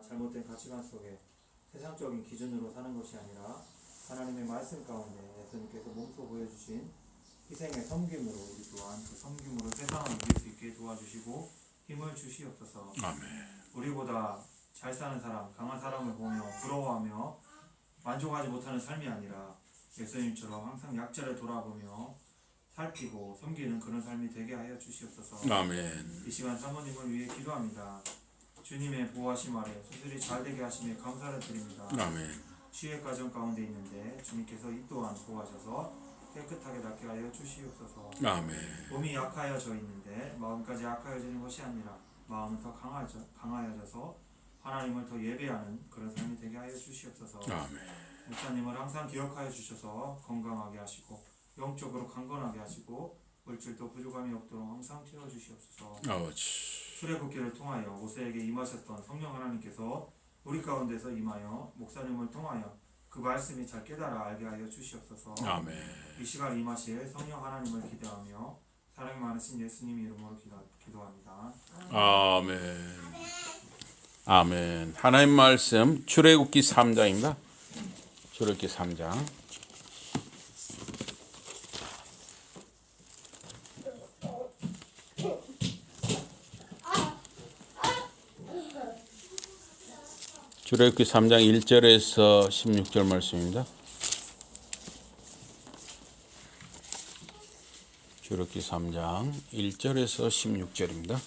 잘못된 가치관 속에 세상적인 기준으로 사는 것이 아니라 하나님의 말씀 가운데 예수님께서 몸소 보여주신 희생의 섬김으로 우리 또한 그 섬김으로 세상을 이길 수 있게 도와주시고 힘을 주시옵소서. 아멘. 우리보다 잘 사는 사람, 강한 사람을 보며 부러워하며 만족하지 못하는 삶이 아니라 예수님처럼 항상 약자를 돌아보며 살피고 섬기는 그런 삶이 되게 하여 주시옵소서. 아멘. 이 시간 사모님을 위해 기도합니다. 주님의 보호하심 아래 수술이 잘 되게 하심에 감사를 드립니다. 아멘. 치유 과정 가운데 있는데 주님께서 이 또한 보호하셔서 깨끗하게 낫게 하여 주시옵소서. 아멘. 몸이 약하여져 있는데 마음까지 약하여지는 것이 아니라 마음은 더 강하여져서 하나님을 더 예배하는 그런 삶이 되게 하여 주시옵소서. 아멘. 목사님을 항상 기억하여 주셔서 건강하게 하시고 영적으로 강건하게 하시고 물질도 부족함이 없도록 항상 채워주시옵소서. 아버지. 출애굽기를 통하여 모세에게 임하셨던 성령 하나님께서 우리 가운데서 임하여 목사님을 통하여 그 말씀이 잘 깨달아 알게 하여 주시옵소서. 아멘. 이 시간 임하실 성령 하나님을 기대하며 사랑이 많으신 예수님 이름으로 기도합니다. 아멘. 아멘. 하나님 말씀 출애굽기 3장입니다. 출애굽기 3장. 출애굽기 3장 1절에서 16절 말씀입니다. 출애굽기 3장 1절에서 16절입니다.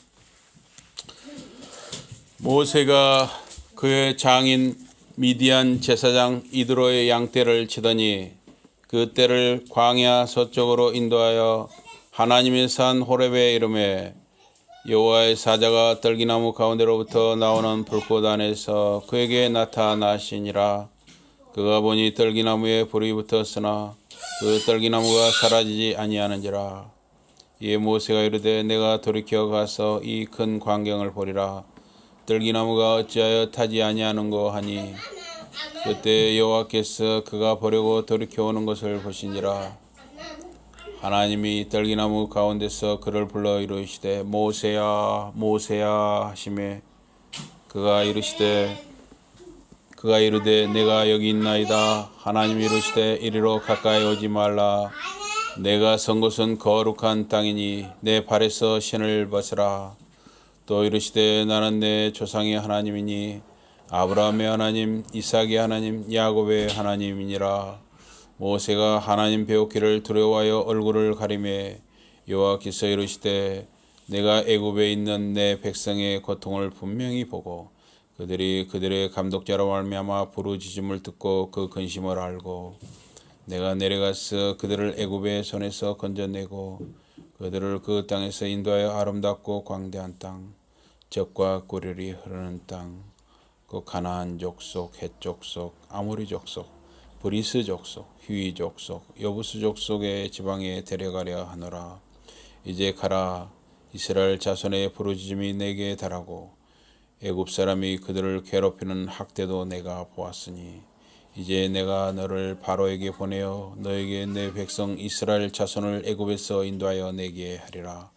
모세가 그의 장인 미디안 제사장 이드로의 양떼를 치더니 그 떼를 광야 서쪽으로 인도하여 하나님의 산 호렙에 이르매 여호와의 사자가 떨기나무 가운데로부터 나오는 불꽃 안에서 그에게 나타나시니라. 그가 보니 떨기나무에 불이 붙었으나 그 떨기나무가 사라지지 아니하는지라. 이에 모세가 이르되 내가 돌이켜 가서 이 큰 광경을 보리라. 떨기나무가 어찌하여 타지 아니하는고 하니 그때 여호와께서 그가 보려고 돌이켜 오는 것을 보시니라. 하나님이 떨기나무 가운데서 그를 불러 이르시되 모세야 모세야 하시매 그가 이르되 내가 여기 있나이다. 하나님이 이르시되 이리로 가까이 오지 말라. 내가 선 곳은 거룩한 땅이니 내 발에서 신을 벗으라. 또 이르시되 나는 내 조상의 하나님이니 아브라함의 하나님 이삭의 하나님 야곱의 하나님이니라. 모세가 하나님 배우기를 두려워하여 얼굴을 가리매 여호와께서 이르시되 내가 애굽에 있는 내 백성의 고통을 분명히 보고 그들이 그들의 감독자로 말미암아 부르짖음을 듣고 그 근심을 알고 내가 내려가서 그들을 애굽의 손에서 건져내고 그들을 그 땅에서 인도하여 아름답고 광대한 땅 젖과 꿀이 흐르는 땅 그 가나안 족속 헷 족속 아모리 족속 브리스 족속 휘위 족속 여부스 족속의 지방에 데려가려 하노라. 이제 가라. 이스라엘 자손의 부르짖음이 내게 달하고 애굽 사람이 그들을 괴롭히는 학대도 내가 보았으니 이제 내가 너를 바로에게 보내어 너에게 내 백성 이스라엘 자손을 애굽에서 인도하여 내게 하리라.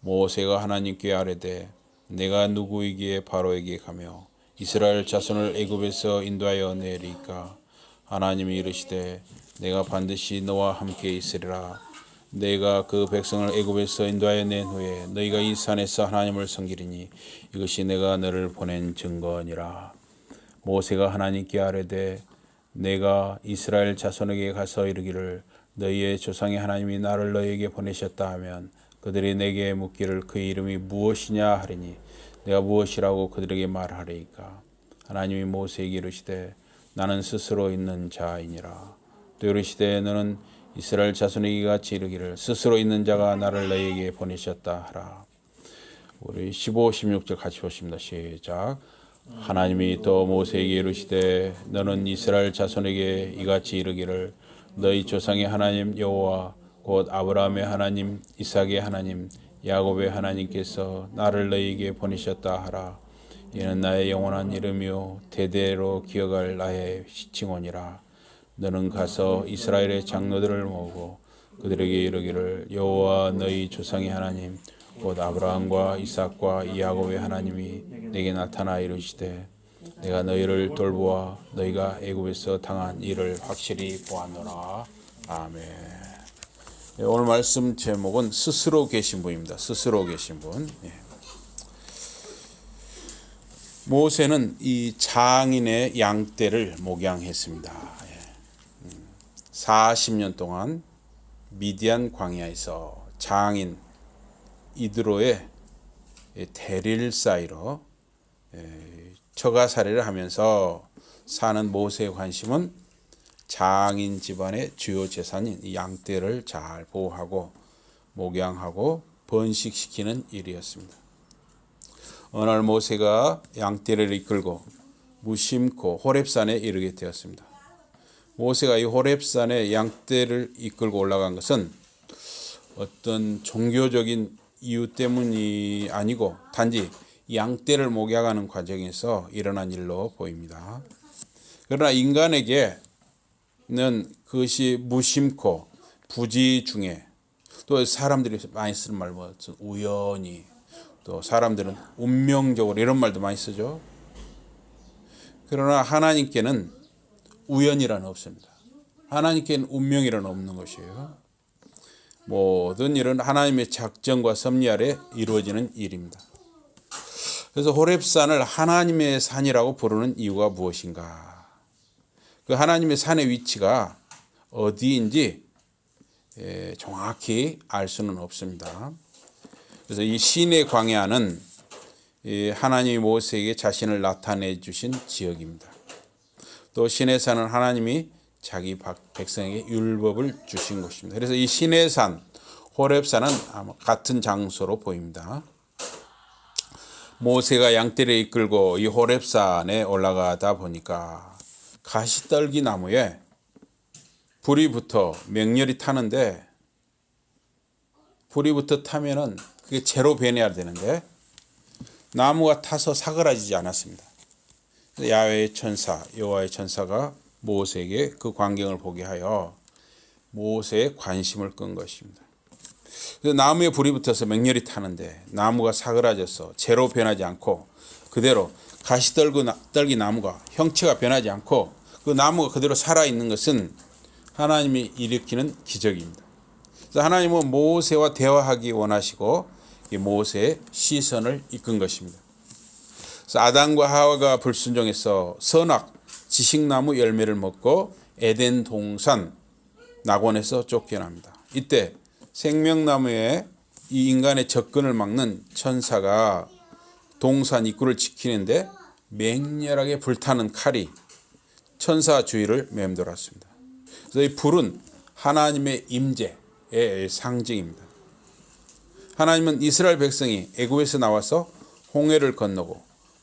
모세가 하나님께 아뢰되 내가 누구이기에 바로에게 가며 이스라엘 자손을 애굽에서 인도하여 내리까. 하나님이 이르시되 내가 반드시 너와 함께 있으리라. 내가 그 백성을 애굽에서 인도하여 낸 후에 너희가 이 산에서 하나님을 섬기리니 이것이 내가 너를 보낸 증거니라. 모세가 하나님께 아뢰되 내가 이스라엘 자손에게 가서 이르기를 너희의 조상의 하나님이 나를 너희에게 보내셨다 하면 그들이 내게 묻기를 그의 이름이 무엇이냐 하리니 내가 무엇이라고 그들에게 말하리이까. 하나님이 모세에게 이르시되 나는 스스로 있는 자이니라. 또 이르시되 너는 이스라엘 자손에게 같이 이르기를 스스로 있는 자가 나를 너희에게 보내셨다 하라. 우리 15, 16절 같이 보십니다. 시작. 하나님이 또 모세에게 이르시되 너는 이스라엘 자손에게 이같이 이르기를 너희 조상의 하나님 여호와 곧 아브라함의 하나님 이삭의 하나님 야곱의 하나님께서 나를 너희에게 보내셨다 하라. 이는 나의 영원한 이름이요 대대로 기억할 나의 칭호니라. 너는 가서 이스라엘의 장로들을 모으고 그들에게 이르기를 여호와 너희 조상의 하나님 곧 아브라함과 이삭과 야곱의 하나님이 내게 나타나 이르시되 내가 너희를 돌보아 너희가 애굽에서 당한 일을 확실히 보았노라. 아멘. 오늘 말씀 제목은 스스로 계신 분입니다. 스스로 계신 분. 모세는 이 장인의 양떼를 목양했습니다. 40년 동안 미디안 광야에서 장인 이드로의 대리를 쌓이러 처가살이를 하면서 사는 모세의 관심은 장인 집안의 주요 재산인 이 양떼를 잘 보호하고 목양하고 번식시키는 일이었습니다. 어느 날 모세가 양떼를 이끌고 무심코 호렙산에 이르게 되었습니다. 모세가 이 호렙산에 양떼를 이끌고 올라간 것은 어떤 종교적인 이유 때문이 아니고 단지 양떼를 목양하는 과정에서 일어난 일로 보입니다. 그러나 인간에게는 그것이 무심코 부지중에 또 사람들이 많이 쓰는 말 우연히 또 사람들은 운명적으로 이런 말도 많이 쓰죠. 그러나 하나님께는 우연이란 없습니다. 하나님께는 운명이란 없는 것이에요. 모든 일은 하나님의 작정과 섭리 아래 이루어지는 일입니다. 그래서 호렙산을 하나님의 산이라고 부르는 이유가 무엇인가? 그 하나님의 산의 위치가 어디인지 정확히 알 수는 없습니다. 그래서 이 시내 광야는 하나님이 모세에게 자신을 나타내 주신 지역입니다. 또 시내산은 하나님이 자기 백성에게 율법을 주신 곳입니다. 그래서 이 시내산, 호렙산은 아마 같은 장소로 보입니다. 모세가 양떼를 이끌고 이 호렙산에 올라가다 보니까 가시떨기 나무에 불이 붙어 맹렬히 타는데 불이 붙어 타면은 그게 재로 변해야 되는데 나무가 타서 사그라지지 않았습니다. 야훼의 천사, 여호와의 천사가 모세에게 그 광경을 보게 하여 모세의 관심을 끈 것입니다. 그래서 나무에 불이 붙어서 맹렬히 타는데 나무가 사그라져서 재로 변하지 않고 그대로 가시떨기 나무가 형체가 변하지 않고 그 나무가 그대로 살아있는 것은 하나님이 일으키는 기적입니다. 그래서 하나님은 모세와 대화하기 원하시고 모세의 시선을 이끈 것입니다. 그래서 아담과 하와가 불순종해서 선악 지식나무 열매를 먹고 에덴 동산 낙원에서 쫓겨납니다. 이때 생명나무에 이 인간의 접근을 막는 천사가 동산 입구를 지키는데 맹렬하게 불타는 칼이 천사 주위를 맴돌았습니다. 그래서 이 불은 하나님의 임재의 상징입니다. 하나님은 이스라엘 백성이 애굽에서 나와서 홍해를 건너고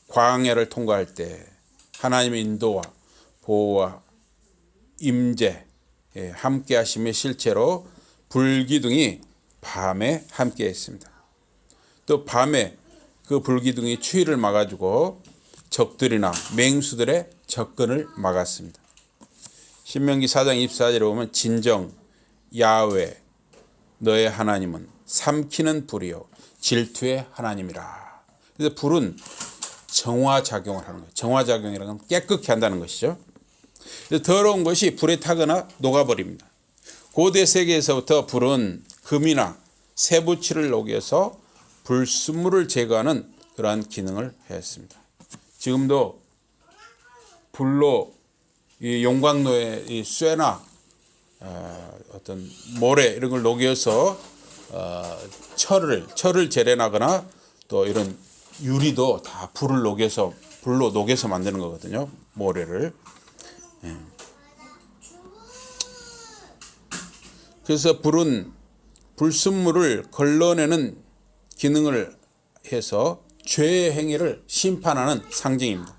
광야를 통과할 때 하나님의 인도와 보호와 임재 함께 하심의 실체로 불기둥이 밤에 함께 했습니다. 또 밤에 그 불기둥이 추위를 막아주고 적들이나 맹수들의 접근을 막았습니다. 신명기 4장 24절에 보면 진정 야훼 너의 하나님은 삼키는 불이요 질투의 하나님이라. 그래서 불은 정화작용을 하는 거예요. 정화작용이라는 건 깨끗게 한다는 것이죠. 그래서 더러운 것이 불에 타거나 녹아버립니다. 고대 세계에서부터 불은 금이나 쇠붙이를 녹여서 불순물을 제거하는 그러한 기능을 했습니다. 지금도 불로 이 용광로에 이 쇠나 어떤 모래 이런 걸 녹여서 철을 재래나거나 또 이런 유리도 다 불로 녹여서 만드는 거거든요. 모래를. 그래서 불은 불순물을 걸러내는 기능을 해서 죄의 행위를 심판하는 상징입니다.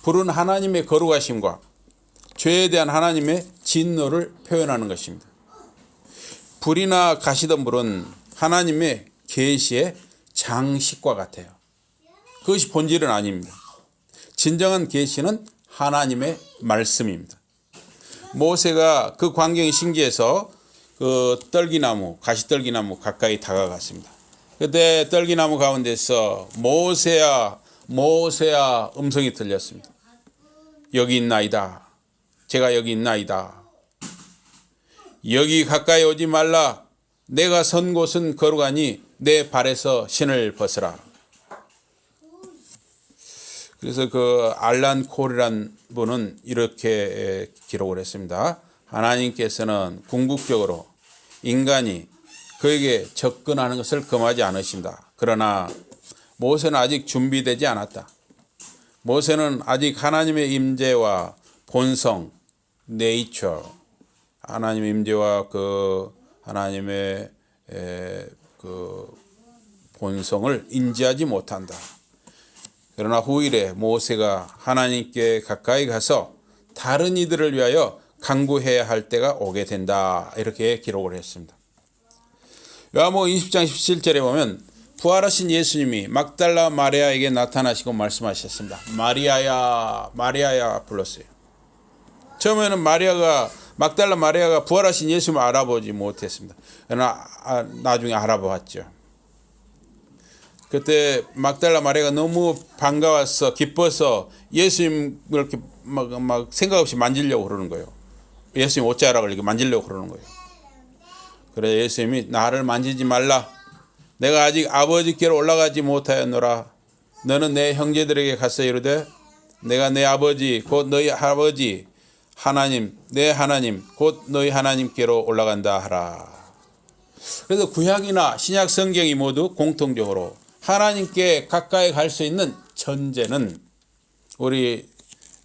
불은 하나님의 거룩하심과 죄에 대한 하나님의 진노를 표현하는 것입니다. 불이나 가시덤불은 하나님의 계시의 장식과 같아요. 그것이 본질은 아닙니다. 진정한 계시는 하나님의 말씀입니다. 모세가 그 광경이 신기해서 그 가시떨기나무 가까이 다가갔습니다. 그때 떨기나무 가운데서 모세야 모세야 음성이 들렸습니다. 여기 있나이다. 제가 여기 있나이다. 여기 가까이 오지 말라. 내가 선 곳은 거룩하니 내 발에서 신을 벗으라. 그래서 그 알란 콜이란 분은 이렇게 기록을 했습니다. 하나님께서는 궁극적으로 인간이 그에게 접근하는 것을 금하지 않으신다. 그러나 모세는 아직 준비되지 않았다. 모세는 아직 하나님의 임재와 본성, 네이처, 하나님의 임재와 그 하나님의 그 본성을 인지하지 못한다. 그러나 후일에 모세가 하나님께 가까이 가서 다른 이들을 위하여 간구해야 할 때가 오게 된다. 이렇게 기록을 했습니다. 요한복음 20장 17절에 보면 부활하신 예수님이 막달라 마리아에게 나타나시고 말씀하셨습니다. 마리아야, 마리아야 불렀어요. 처음에는 막달라 마리아가 부활하신 예수님을 알아보지 못했습니다. 그러나 나중에 알아보았죠. 그때 막달라 마리아가 너무 반가워서 기뻐서 예수님을 이렇게 막 생각 없이 만지려고 그러는 거예요. 예수님 옷자락을 이렇게 만지려고 그러는 거예요. 그래서 예수님이 나를 만지지 말라. 내가 아직 아버지께로 올라가지 못하였노라. 너는 내 형제들에게 가서 이르되 내가 내 아버지 곧 너희 아버지 하나님 내 하나님 곧 너희 하나님께로 올라간다 하라. 그래서 구약이나 신약 성경이 모두 공통적으로 하나님께 가까이 갈 수 있는 전제는 우리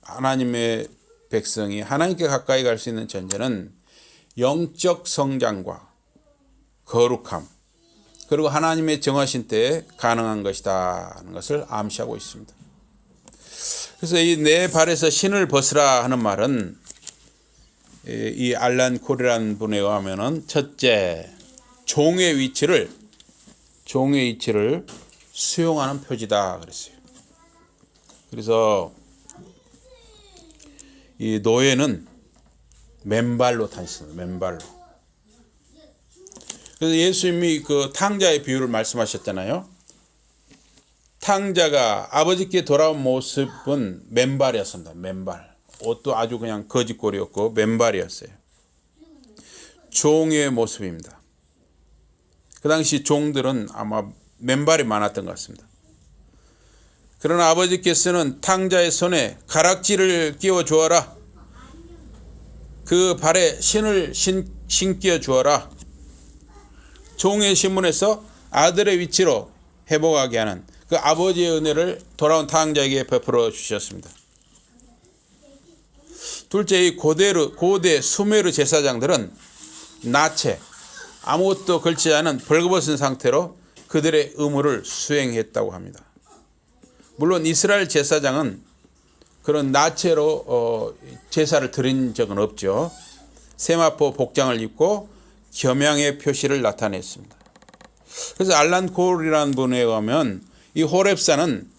하나님의 백성이 하나님께 가까이 갈 수 있는 전제는 영적 성장과 거룩함 그리고 하나님의 정하신 때에 가능한 것이다 하는 것을 암시하고 있습니다. 그래서 이 내 발에서 신을 벗으라 하는 말은 이 알란 콜이라는 분에 의하면은 첫째 종의 위치를 수용하는 표지다 그랬어요. 그래서 이 노예는 맨발로 다녔습니다. 맨발로. 그래서 예수님이 그 탕자의 비유를 말씀하셨잖아요. 탕자가 아버지께 돌아온 모습은 맨발이었습니다. 맨발. 옷도 아주 그냥 거짓골이었고 맨발이었어요. 종의 모습입니다. 그 당시 종들은 아마 맨발이 많았던 것 같습니다. 그러나 아버지께서는 탕자의 손에 가락지를 끼워 주어라. 그 발에 신을 신겨 주어라. 종의 신분에서 아들의 위치로 회복하게 하는 그 아버지의 은혜를 돌아온 탕자에게 베풀어 주셨습니다. 둘째, 이 고대 수메르 제사장들은 나체, 아무것도 걸치지 않은 벌거벗은 상태로 그들의 의무를 수행했다고 합니다. 물론 이스라엘 제사장은 그런 나체로 제사를 드린 적은 없죠. 세마포 복장을 입고 겸양의 표시를 나타냈습니다. 그래서 알란 콜이라는 분에 의하면 이 호렙산은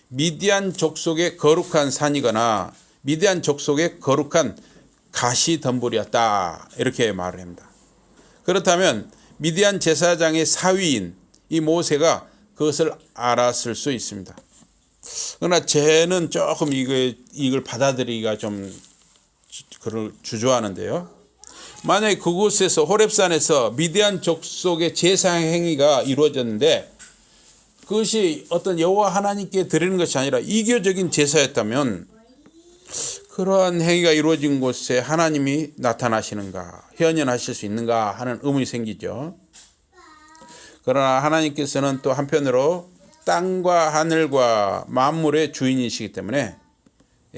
미디안 족속의 거룩한 산이거나 미디안 족속의 거룩한 가시덤불이었다 이렇게 말을 합니다. 그렇다면 미디안 제사장의 사위인 이 모세가 그것을 알았을 수 있습니다. 그러나 쟤는 조금 이걸 받아들이기가 좀 주저하는데요. 만약에 그곳에서 호렙산에서 미디안 족속의 제사 행위가 이루어졌는데 그것이 어떤 여호와 하나님께 드리는 것이 아니라 이교적인 제사였다면 그러한 행위가 이루어진 곳에 하나님이 나타나시는가 현현하실 수 있는가 하는 의문이 생기죠. 그러나 하나님께서는 또 한편으로 땅과 하늘과 만물의 주인이시기 때문에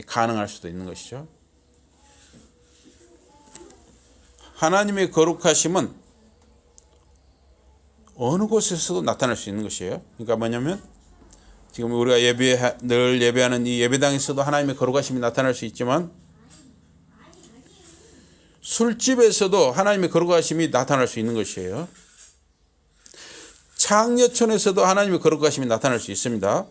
가능할 수도 있는 것이죠. 하나님의 거룩하심은 어느 곳에서도 나타날 수 있는 것이에요. 그러니까 뭐냐면 지금 우리가 늘 예배하는 이 예배당에서도 하나님의 거룩하심이 나타날 수 있지만 술집에서도 하나님의 거룩하심이 나타날 수 있는 것이에요. 창녀촌에서도 하나님의 거룩하심이 나타날 수 있습니다.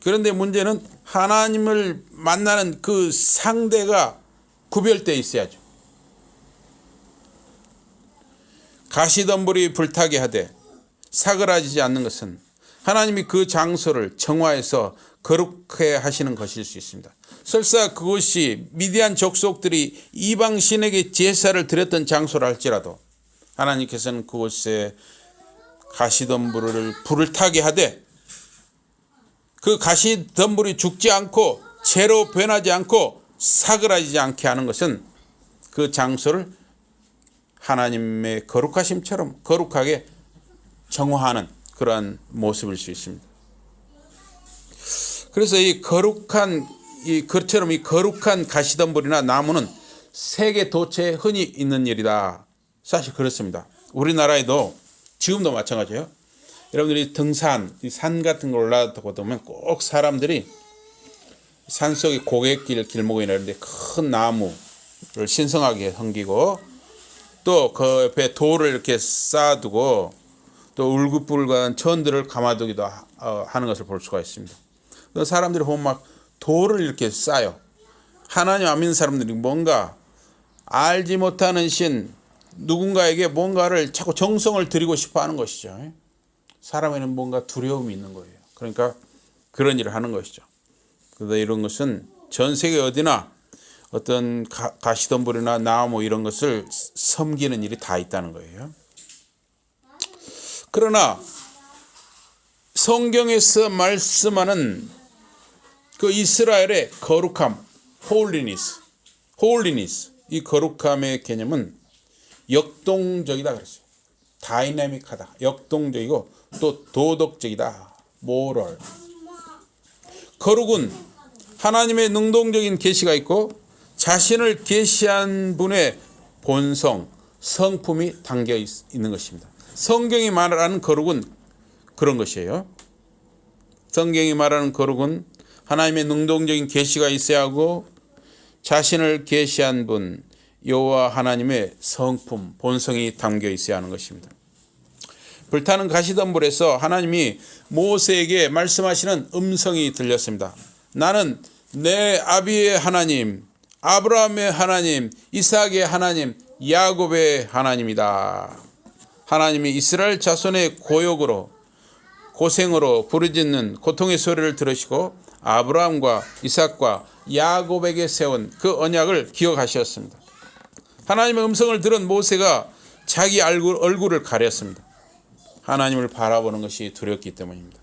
그런데 문제는 하나님을 만나는 그 상대가 구별되어 있어야죠. 가시덤불이 불타게 하되 사그라지지 않는 것은 하나님이 그 장소를 정화해서 거룩해 하시는 것일 수 있습니다. 설사 그곳이 미디안 족속들이 이방 신에게 제사를 드렸던 장소라 할지라도 하나님께서는 그곳에 가시덤불을 불을 타게 하되 그 가시덤불이 죽지 않고 재로 변하지 않고 사그라지지 않게 하는 것은 그 장소를 하나님의 거룩하심처럼 거룩하게 정화하는 그러한 모습일 수 있습니다. 그래서 이 거룩한 그처럼 이 거룩한 가시덤불이나 나무는 세계 도처에 흔히 있는 일이다. 사실 그렇습니다. 우리나라에도 지금도 마찬가지예요. 여러분들이 등산, 산 같은 걸 올라가다 보면 꼭 사람들이 산속의 고갯길 길목에 이런데 큰 나무를 신성하게 섬기고 또 그 옆에 돌을 이렇게 쌓아두고 또 울긋불긋한 천들을 감아두기도 하는 것을 볼 수가 있습니다. 사람들이 보면 막 돌을 이렇게 쌓아요. 하나님 안 믿는 사람들이 뭔가 알지 못하는 신 누군가에게 뭔가를 자꾸 정성을 들이고 싶어 하는 것이죠. 사람에는 뭔가 두려움이 있는 거예요. 그러니까 그런 일을 하는 것이죠. 그런데 이런 것은 전 세계 어디나 어떤 가시덤불이나 나무 이런 것을 섬기는 일이 다 있다는 거예요. 그러나 성경에서 말씀하는 그 이스라엘의 거룩함, holiness, 이 거룩함의 개념은 역동적이다 그랬어요. 다이내믹하다, 역동적이고 또 도덕적이다, moral. 거룩은 하나님의 능동적인 계시가 있고 자신을 계시한 분의 본성, 성품이 담겨 있는 것입니다. 성경이 말하는 거룩은 그런 것이에요. 성경이 말하는 거룩은 하나님의 능동적인 계시가 있어야 하고 자신을 계시한 분 여호와 하나님의 성품, 본성이 담겨 있어야 하는 것입니다. 불타는 가시덤불에서 하나님이 모세에게 말씀하시는 음성이 들렸습니다. 나는 내 아비의 하나님, 아브라함의 하나님, 이삭의 하나님, 야곱의 하나님이다. 하나님이 이스라엘 자손의 고생으로 부르짖는 고통의 소리를 들으시고 아브라함과 이삭과 야곱에게 세운 그 언약을 기억하셨습니다. 하나님의 음성을 들은 모세가 자기 얼굴을 가렸습니다. 하나님을 바라보는 것이 두렵기 때문입니다.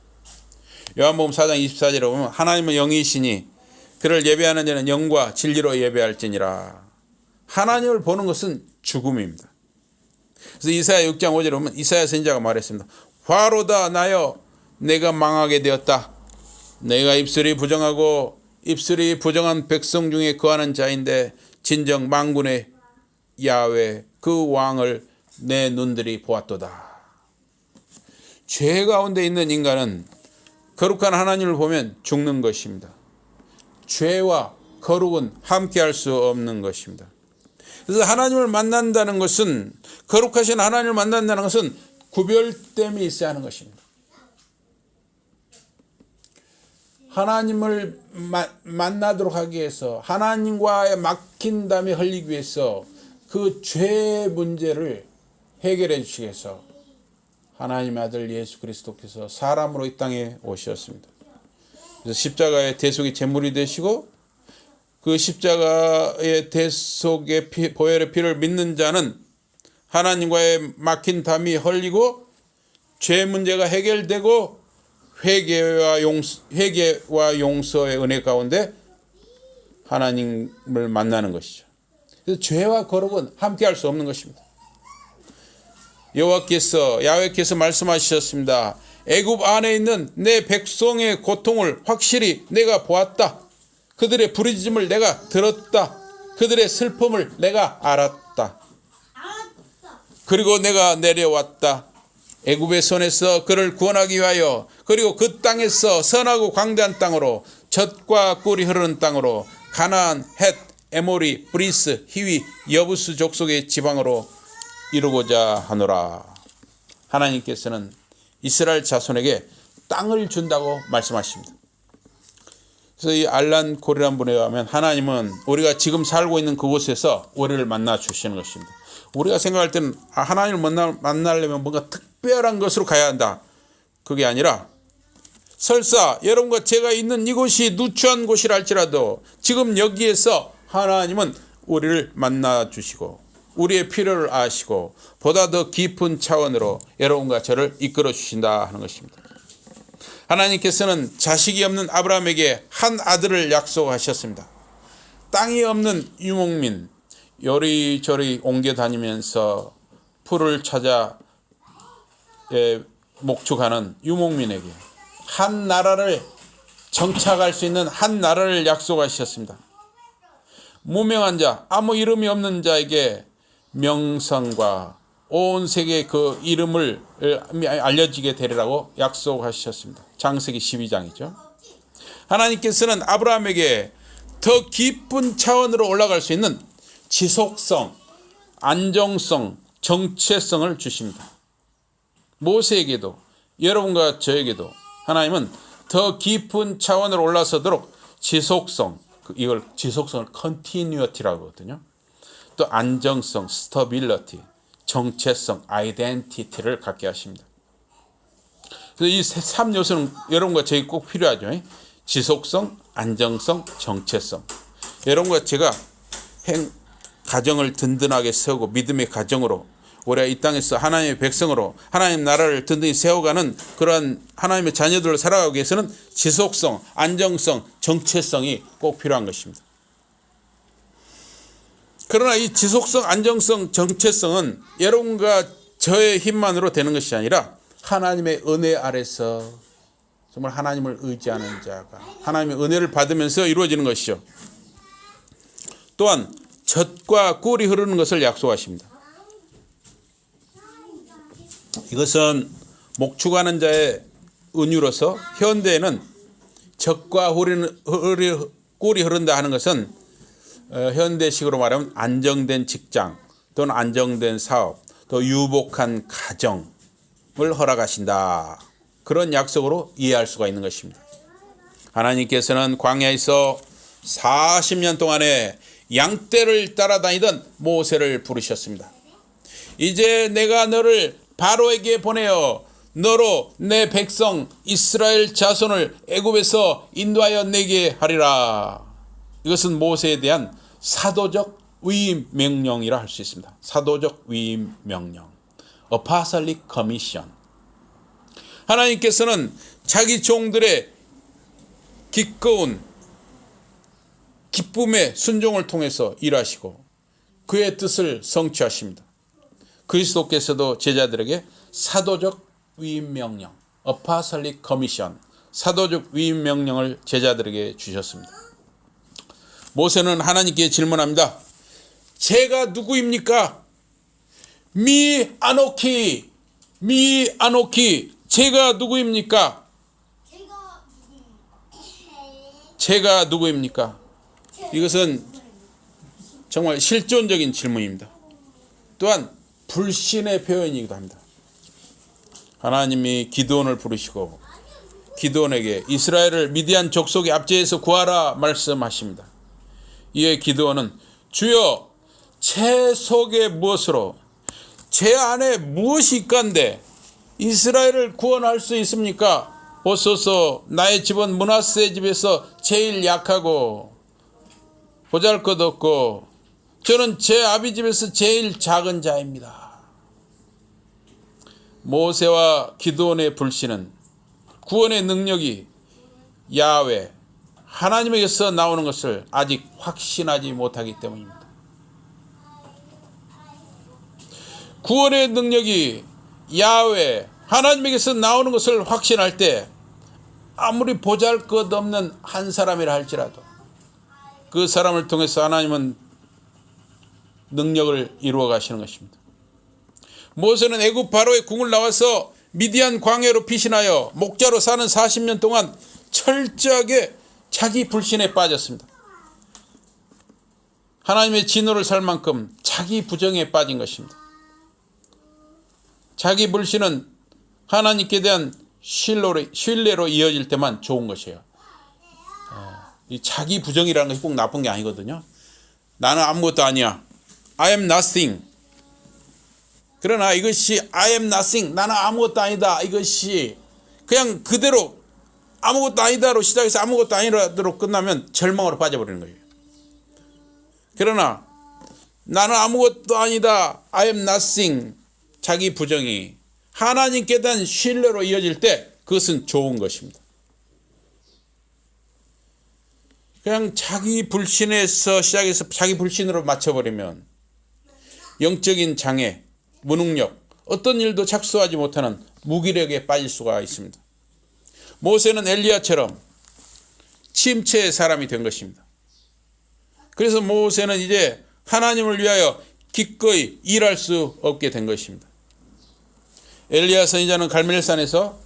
요한복음 4장 24절에 보면 하나님은 영이시니 그를 예배하는 자는 영과 진리로 예배할지니라. 하나님을 보는 것은 죽음입니다. 그래서 이사야 6장 5절에 보면 이사야 선지자가 말했습니다. 화로다 나여 내가 망하게 되었다. 내가 입술이 부정한 백성 중에 거하는 자인데 진정 만군의 야훼 그 왕을 내 눈들이 보았도다. 죄 가운데 있는 인간은 거룩한 하나님을 보면 죽는 것입니다. 죄와 거룩은 함께할 수 없는 것입니다. 그래서 하나님을 만난다는 것은 거룩하신 하나님을 만난다는 것은 구별됨이 있어야 하는 것입니다. 하나님을 만나도록 하기 위해서 하나님과의 막힌 담이 흘리기 위해서 그 죄 문제를 해결해 주시기 위해서 하나님의 아들 예수 그리스도께서 사람으로 이 땅에 오셨습니다. 그래서 십자가의 대속의 제물이 되시고 그 십자가의 대속의 보혈의 피를 믿는 자는 하나님과의 막힌 담이 흘리고 죄 문제가 해결되고 회개와 용서의 은혜 가운데 하나님을 만나는 것이죠. 그래서 죄와 거룩은 함께할 수 없는 것입니다. 야훼께서 말씀하셨습니다. 애굽 안에 있는 내 백성의 고통을 확실히 내가 보았다. 그들의 부르짖음을 내가 들었다. 그들의 슬픔을 내가 알았다. 그리고 내가 내려왔다. 애굽의 손에서 그를 구원하기 위하여 그리고 그 땅에서 선하고 광대한 땅으로 젖과 꿀이 흐르는 땅으로 가나안, 헷, 에모리, 브리스, 히위, 여부스 족속의 지방으로 이루고자 하노라. 하나님께서는 이스라엘 자손에게 땅을 준다고 말씀하십니다. 그래서 이 알란 고리란 분에 의하면 하나님은 우리가 지금 살고 있는 그곳에서 우리를 만나 주시는 것입니다. 우리가 생각할 때는 하나님을 만나려면 뭔가 특별한 것으로 가야 한다. 그게 아니라 설사 여러분과 제가 있는 이곳이 누추한 곳이라 할지라도 지금 여기에서 하나님은 우리를 만나 주시고 우리의 필요를 아시고 보다 더 깊은 차원으로 여러분과 저를 이끌어 주신다 하는 것입니다. 하나님께서는 자식이 없는 아브라함에게 한 아들을 약속하셨습니다. 땅이 없는 유목민, 요리조리 옮겨 다니면서 풀을 찾아 목축하는 유목민에게 한 나라를 정착할 수 있는 한 나라를 약속하셨습니다. 무명한 자, 아무 이름이 없는 자에게 명성과 온 세계에 그 이름을 알려지게 되리라고 약속하셨습니다. 창세기 12장이죠. 하나님께서는 아브라함에게 더 깊은 차원으로 올라갈 수 있는 지속성, 안정성, 정체성을 주십니다. 모세에게도 여러분과 저에게도 하나님은 더 깊은 차원으로 올라서도록 지속성, 이걸 지속성을 continuity라고 하거든요. 또 안정성, stability, 정체성, identity를 갖게 하십니다. 그래서 이 3요소는 여러분과 저에게 꼭 필요하죠. 지속성, 안정성, 정체성. 여러분과 제가 가정을 든든하게 세우고 믿음의 가정으로 우리가 이 땅에서 하나님의 백성으로 하나님 나라를 든든히 세워가는 그러한 하나님의 자녀들로 살아가기 위해서는 지속성, 안정성, 정체성이 꼭 필요한 것입니다. 그러나 이 지속성, 안정성, 정체성은 여러분과 저의 힘만으로 되는 것이 아니라 하나님의 은혜 아래서 정말 하나님을 의지하는 자가 하나님의 은혜를 받으면서 이루어지는 것이죠. 또한 젖과 꿀이 흐르는 것을 약속하십니다. 이것은 목축하는 자의 은유로서 현대에는 젖과 꿀이 흐른다 하는 것은 현대식으로 말하면 안정된 직장 또는 안정된 사업 또 유복한 가정을 허락하신다. 그런 약속으로 이해할 수가 있는 것입니다. 하나님께서는 광야에서 40년 동안에 양떼를 따라다니던 모세를 부르셨습니다. 이제 내가 너를 바로에게 보내어 너로 내 백성 이스라엘 자손을 애굽에서 인도하여 내게 하리라. 이것은 모세에 대한 사도적 위임 명령이라 할 수 있습니다. 사도적 위임 명령. Apostolic Commission. 하나님께서는 자기 종들의 기꺼운 기쁨의 순종을 통해서 일하시고 그의 뜻을 성취하십니다. 그리스도께서도 제자들에게 사도적 위임 명령, Apostolic Commission, 사도적 위임 명령을 제자들에게 주셨습니다. 모세는 하나님께 질문합니다. 제가 누구입니까? 미 아노키, 제가 누구입니까? 제가 누구입니까? 이것은 정말 실존적인 질문입니다. 또한 불신의 표현이기도 합니다. 하나님이 기드온을 부르시고 기드온에게 이스라엘을 미디안 족속의 압제에서 구하라 말씀하십니다. 이에 기드온은 주여 제 속에 무엇으로 제 안에 무엇이 있간데 이스라엘을 구원할 수 있습니까? 보소서 나의 집은 므낫세 집에서 제일 약하고 보잘것없고 저는 제 아비 집에서 제일 작은 자입니다. 모세와 기드온의 불신은 구원의 능력이 야훼 하나님에게서 나오는 것을 아직 확신하지 못하기 때문입니다. 구원의 능력이 야훼 하나님에게서 나오는 것을 확신할 때 아무리 보잘것없는 한 사람이라 할지라도 그 사람을 통해서 하나님은 능력을 이루어 가시는 것입니다. 모세는 애굽 바로의 궁을 나와서 미디안 광야로 피신하여 목자로 사는 40년 동안 철저하게 자기 불신에 빠졌습니다. 하나님의 진노를 살 만큼 자기 부정에 빠진 것입니다. 자기 불신은 하나님께 대한 신뢰로 이어질 때만 좋은 것이에요. 이 자기 부정이라는 것이 꼭 나쁜 게 아니거든요. 나는 아무것도 아니야. I am nothing. 그러나 이것이 I am nothing, 나는 아무것도 아니다, 이것이 그냥 그대로 아무것도 아니다로 시작해서 아무것도 아니다로 끝나면 절망으로 빠져버리는 거예요. 그러나 나는 아무것도 아니다, I am nothing, 자기 부정이 하나님께 대한 신뢰로 이어질 때 그것은 좋은 것입니다. 그냥 자기 불신에서 시작해서 자기 불신으로 맞춰버리면 영적인 장애, 무능력, 어떤 일도 착수하지 못하는 무기력에 빠질 수가 있습니다. 모세는 엘리야처럼 침체의 사람이 된 것입니다. 그래서 모세는 이제 하나님을 위하여 기꺼이 일할 수 없게 된 것입니다. 엘리야 선지자는 갈멜산에서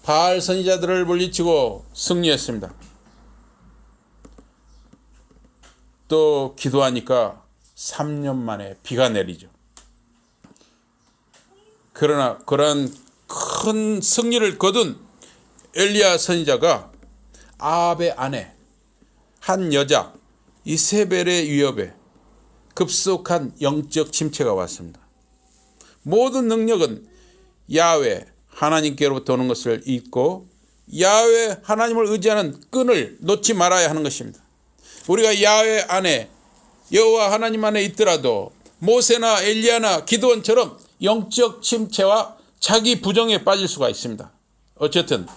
바알 선지자들을 물리치고 승리했습니다. 또 기도하니까 3년 만에 비가 내리죠. 그러나 그런 큰 승리를 거둔 엘리야 선지자가 아합의 아내 한 여자 이세벨의 위협에 급속한 영적 침체가 왔습니다. 모든 능력은 야훼 하나님께로부터 오는 것을 잊고 야훼 하나님을 의지하는 끈을 놓지 말아야 하는 것입니다. 우리가 야훼 안에 여호와 하나님 안에 있더라도 모세나 엘리야나 기드온처럼 영적 침체와 자기 부정에 빠질 수가 있습니다. 어쨌든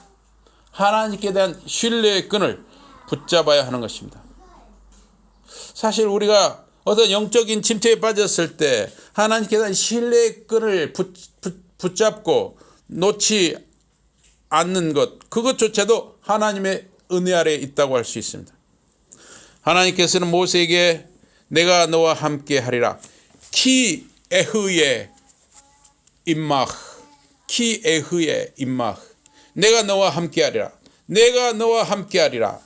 하나님께 대한 신뢰의 끈을 붙잡아야 하는 것입니다. 사실 우리가 어떤 영적인 침체에 빠졌을 때 하나님께 대한 신뢰의 끈을 붙잡고 놓지 않는 것, 그것조차도 하나님의 은혜 아래에 있다고 할 수 있습니다. 하나님께서는 모세에게 내가 너와 함께 하리라, 키 에흐의 임마흐, 키 에흐의 임마흐, 내가 너와 함께 하리라, 내가 너와 함께 하리라.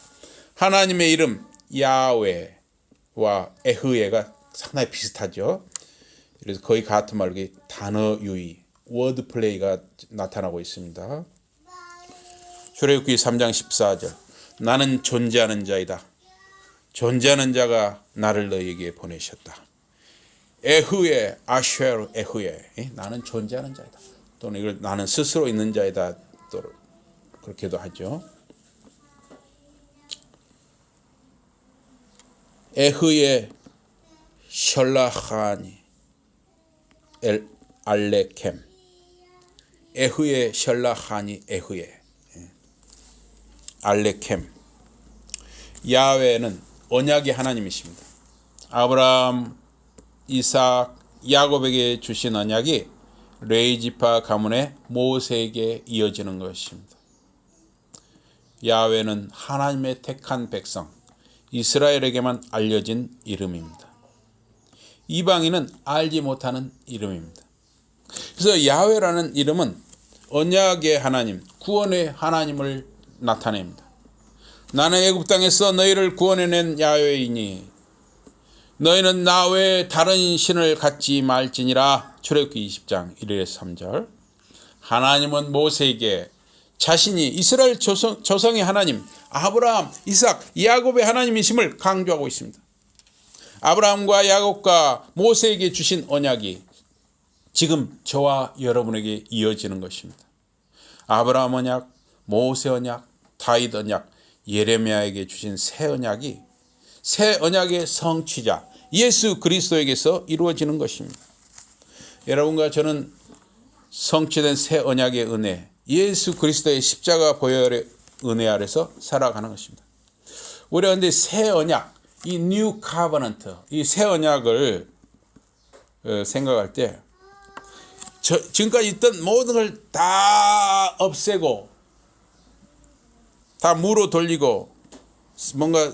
하나님의 이름 야훼와 에흐예가 상당히 비슷하죠. 그래서 거의 같은 말로 단어 유의, 워드 플레이가 나타나고 있습니다. 출애굽기 3장 14절, 나는 존재하는 자이다, 존재하는 자가 나를 너희에게 보내셨다. 에흐예, 아쉐르 에흐예, 나는 존재하는 자이다, 또는 이걸 나는 스스로 있는 자이다, 또 그렇게도 하죠. 에흐예 셜라하니 엘 알레켐, 에흐예 셜라하니 에흐예 알레켐. 야훼는 언약의 하나님이십니다. 아브라함, 이삭, 야곱에게 주신 언약이 레위지파 가문의 모세에게 이어지는 것입니다. 야훼는 하나님의 택한 백성 이스라엘에게만 알려진 이름입니다. 이방인은 알지 못하는 이름입니다. 그래서 야훼라는 이름은 언약의 하나님, 구원의 하나님을 나타냅니다. 나는 애굽 땅에서 너희를 구원해낸 야훼이니 너희는 나 외에 다른 신을 갖지 말지니라. 출애굽기 20장 1절에서 3절. 하나님은 모세에게 자신이 이스라엘 조상의 하나님, 아브라함, 이삭, 야곱의 하나님이심을 강조하고 있습니다. 아브라함과 야곱과 모세에게 주신 언약이 지금 저와 여러분에게 이어지는 것입니다. 아브라함 언약, 모세 언약, 다윗 언약, 예레미야에게 주신 새 언약이 새 언약의 성취자 예수 그리스도에게서 이루어지는 것입니다. 여러분과 저는 성취된 새 언약의 은혜, 예수 그리스도의 십자가 보혈의 은혜 아래서 살아가는 것입니다. 우리가 근데 새 언약, 이 뉴 카버넌트, 이 새 언약을 생각할 때 지금까지 있던 모든 걸 다 없애고 다 무로 돌리고 뭔가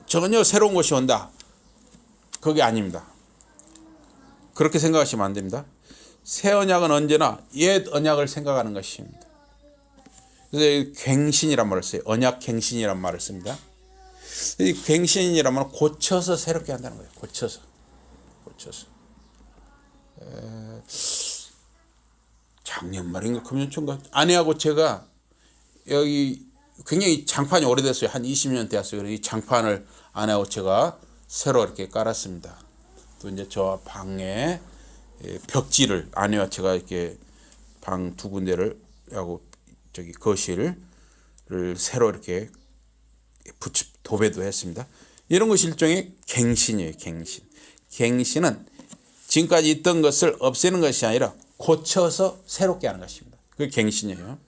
전혀 새로운 것이 온다, 그게 아닙니다. 그렇게 생각하시면 안 됩니다. 새 언약은 언제나 옛 언약을 생각하는 것입니다. 그래서 갱신이란 말을 써요. 언약 갱신이란 말을 씁니다. 이 갱신이란 말은 고쳐서 새롭게 한다는 거예요. 고쳐서. 작년 말인가 금년 초인가 아내하고 제가 여기 굉장히 장판이 오래됐어요. 한 20년 되었어요. 이 장판을 아내하고 제가 새로 이렇게 깔았습니다. 또 이제 저 방에 벽지를 아내와 제가 이렇게 방 두 군데를 하고 저기 거실을 새로 이렇게 도배도 했습니다. 이런 것이 일종의 갱신이에요. 갱신은 지금까지 있던 것을 없애는 것이 아니라 고쳐서 새롭게 하는 것입니다. 그게 갱신이에요.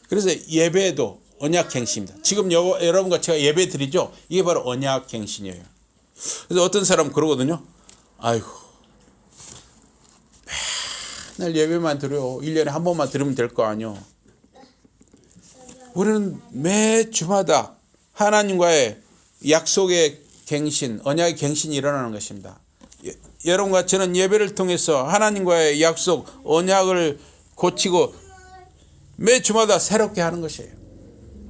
그래서 예배도 언약 갱신입니다. 지금 여러분과 제가 예배 드리죠. 이게 바로 언약 갱신이에요. 그래서 어떤 사람은 그러거든요. 아이고, 맨날 예배만 드려요. 1년에 한 번만 들으면 될 거 아니요. 우리는 매 주마다 하나님과의 약속의 갱신, 언약의 갱신이 일어나는 것입니다. 여러분과 저는 예배를 통해서 하나님과의 약속, 언약을 고치고 매 주마다 새롭게 하는 것이에요.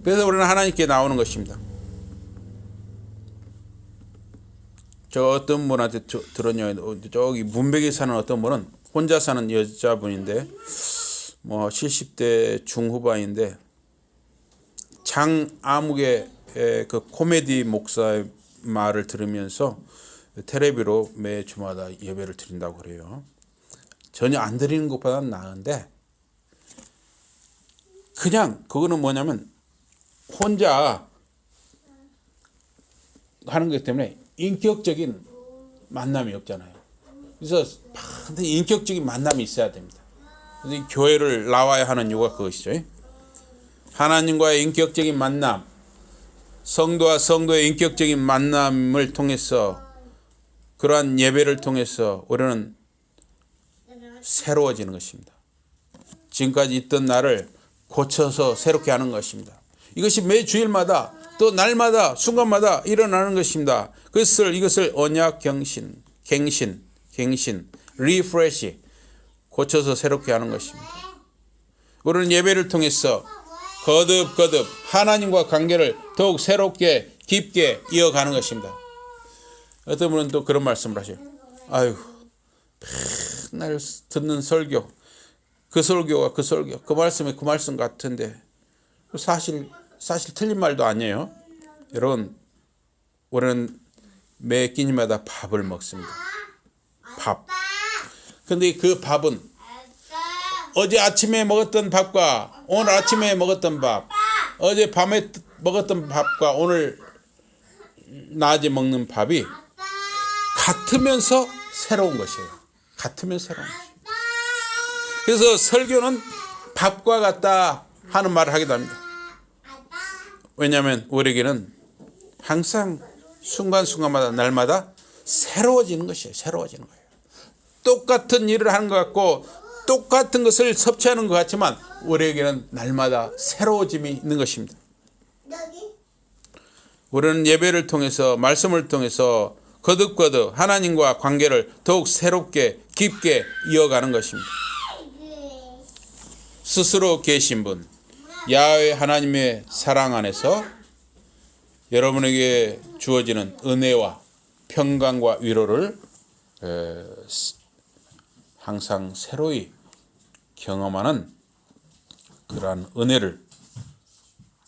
그래서 우리는 하나님께 나오는 것입니다. 저 어떤 분한테 들었냐, 저기 문백에 사는 어떤 분은 혼자 사는 여자분인데 뭐 70대 중후반인데 장아무개 그 코미디 목사의 말을 들으면서 텔레비로 매 주마다 예배를 드린다고 그래요. 전혀 안 드리는 것보다는 나은데 그냥 그거는 뭐냐면 혼자 하는 것 때문에 인격적인 만남이 없잖아요. 그래서 반드시 인격적인 만남이 있어야 됩니다. 그래서 교회를 나와야 하는 이유가 그것이죠. 하나님과의 인격적인 만남, 성도와 성도의 인격적인 만남을 통해서 그러한 예배를 통해서 우리는 새로워지는 것입니다. 지금까지 있던 나를 고쳐서 새롭게 하는 것입니다. 이것이 매 주일마다 또 날마다 순간마다 일어나는 것입니다. 이것을 언약 갱신, 리프레시, 고쳐서 새롭게 하는 것입니다. 우리는 예배를 통해서 거듭 하나님과 관계를 더욱 새롭게 깊게 이어가는 것입니다. 어떤 분은 또 그런 말씀을 하셔요. 아유, 맨날 듣는 설교, 그 말씀이 그 말씀 같은데 사실 틀린 말도 아니에요. 여러분, 우리는 매 끼니마다 밥을 먹습니다. 밥. 근데 그 밥은 어제 아침에 먹었던 밥과 오늘 아침에 먹었던 밥, 어제 밤에 먹었던 밥과 오늘 낮에 먹는 밥이 같으면서 새로운 것이에요. 그래서 설교는 밥과 같다 하는 말을 하기도 합니다. 왜냐하면 우리에게는 항상 순간순간마다 날마다 새로워지는 것이에요. 똑같은 일을 하는 것 같고 똑같은 것을 섭취하는 것 같지만 우리에게는 날마다 새로워짐이 있는 것입니다. 우리는 예배를 통해서 말씀을 통해서 거듭 하나님과 관계를 더욱 새롭게 깊게 이어가는 것입니다. 스스로 계신 분, 야훼 하나님의 사랑 안에서 여러분에게 주어지는 은혜와 평강과 위로를 항상 새로이 경험하는 그러한 은혜를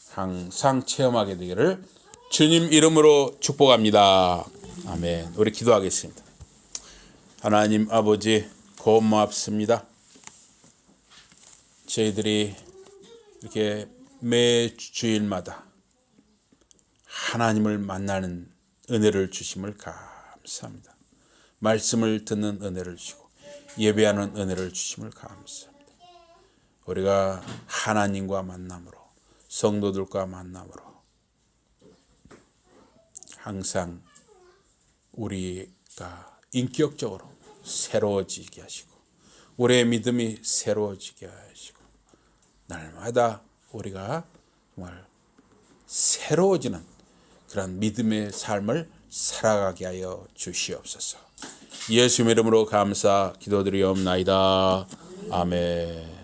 항상 체험하게 되기를 주님 이름으로 축복합니다. 아멘. 우리 기도하겠습니다. 하나님 아버지 고맙습니다. 저희들이 이렇게 매 주일마다 하나님을 만나는 은혜를 주심을 감사합니다. 말씀을 듣는 은혜를 주시고 예배하는 은혜를 주심을 감사합니다. 우리가 하나님과 만남으로 성도들과 만남으로 항상 우리가 인격적으로 새로워지게 하시고 우리의 믿음이 새로워지게 하시고 날마다 우리가 정말 새로워지는 그런 믿음의 삶을 살아가게 하여 주시옵소서. 예수의 이름으로 감사 기도드리옵나이다. 아멘.